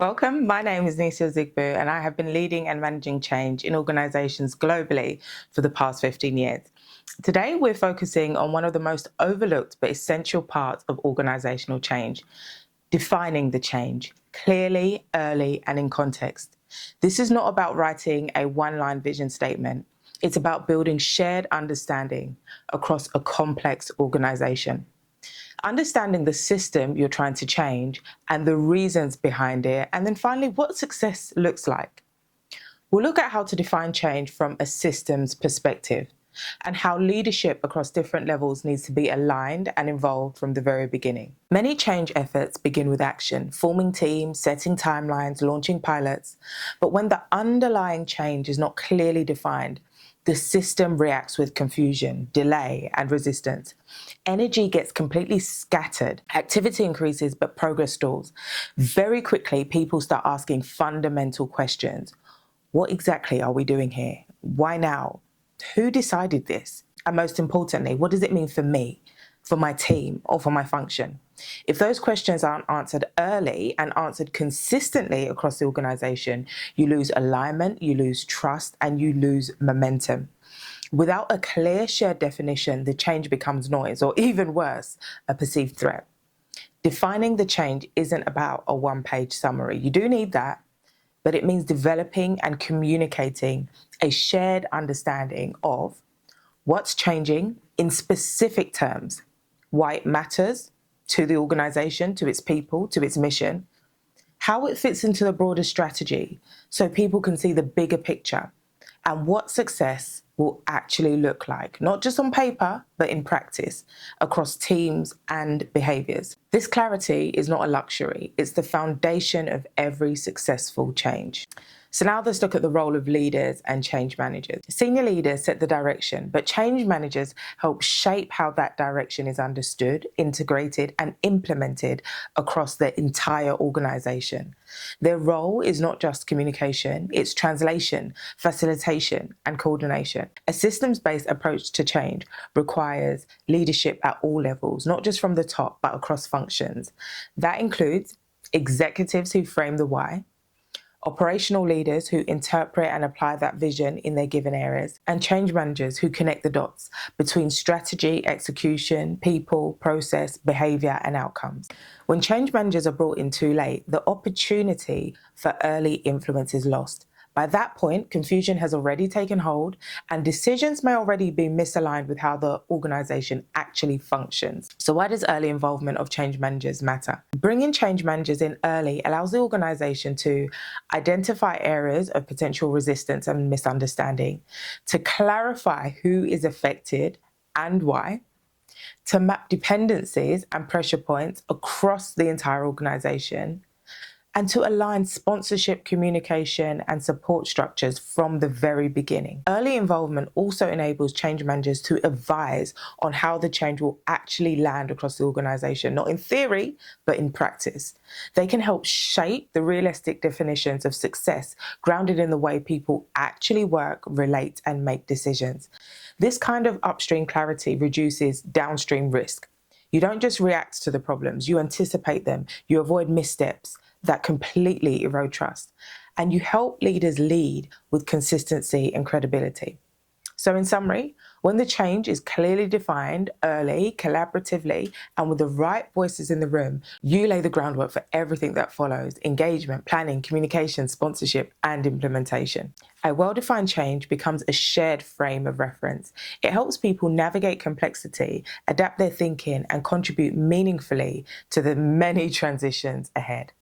Welcome. My name is Nissi Ozigbu, and I have been leading and managing change in organizations globally for the past 15 years. Today, we're focusing on one of the most overlooked but essential parts of organizational change: defining the change clearly, early, and in context. This is not about writing a one-line vision statement. It's about building shared understanding across a complex organization. Understanding the system you're trying to change and the reasons behind it, and then finally, what success looks like. We'll look at how to define change from a systems perspective and how leadership across different levels needs to be aligned and involved from the very beginning. Many change efforts begin with action, forming teams, setting timelines, launching pilots. But when the underlying change is not clearly defined, the system reacts with confusion, delay, and resistance. Energy gets completely scattered, activity increases, but progress stalls. Very quickly, people start asking fundamental questions. What exactly are we doing here? Why now? Who decided this? And most importantly, what does it mean for me, for my team, or for my function? If those questions aren't answered early and answered consistently across the organization, you lose alignment, you lose trust, and you lose momentum. Without a clear shared definition, the change becomes noise, or even worse, a perceived threat. Defining the change isn't about a one-page summary. You do need that, but it means developing and communicating a shared understanding of what's changing in specific terms, why it matters to the organization, to its people, to its mission, how it fits into the broader strategy so people can see the bigger picture, and what success will actually look like, not just on paper, but in practice, across teams and behaviors. This clarity is not a luxury, it's the foundation of every successful change. So now let's look at the role of leaders and change managers. Senior leaders set the direction, but change managers help shape how that direction is understood, integrated, and implemented across the entire organization. Their role is not just communication, it's translation, facilitation, and coordination. A systems-based approach to change requires leadership at all levels, not just from the top, but across functions. That includes executives who frame the why, operational leaders who interpret and apply that vision in their given areas, and change managers who connect the dots between strategy, execution, people, process, behavior, and outcomes. When change managers are brought in too late, the opportunity for early influence is lost. By that point, confusion has already taken hold, and decisions may already be misaligned with how the organization actually functions. So why does early involvement of change managers matter? Bringing change managers in early allows the organization to identify areas of potential resistance and misunderstanding, to clarify who is affected and why, to map dependencies and pressure points across the entire organization, and to align sponsorship, communication, and support structures from the very beginning. Early involvement also enables change managers to advise on how the change will actually land across the organization, not in theory, but in practice. They can help shape the realistic definitions of success, grounded in the way people actually work, relate, and make decisions. This kind of upstream clarity reduces downstream risk. You don't just react to the problems, you anticipate them, you avoid missteps that completely erode trust, and you help leaders lead with consistency and credibility. So in summary, when the change is clearly defined early, collaboratively, and with the right voices in the room, you lay the groundwork for everything that follows: engagement, planning, communication, sponsorship, and implementation. A well-defined change becomes a shared frame of reference. It helps people navigate complexity, adapt their thinking, and contribute meaningfully to the many transitions ahead.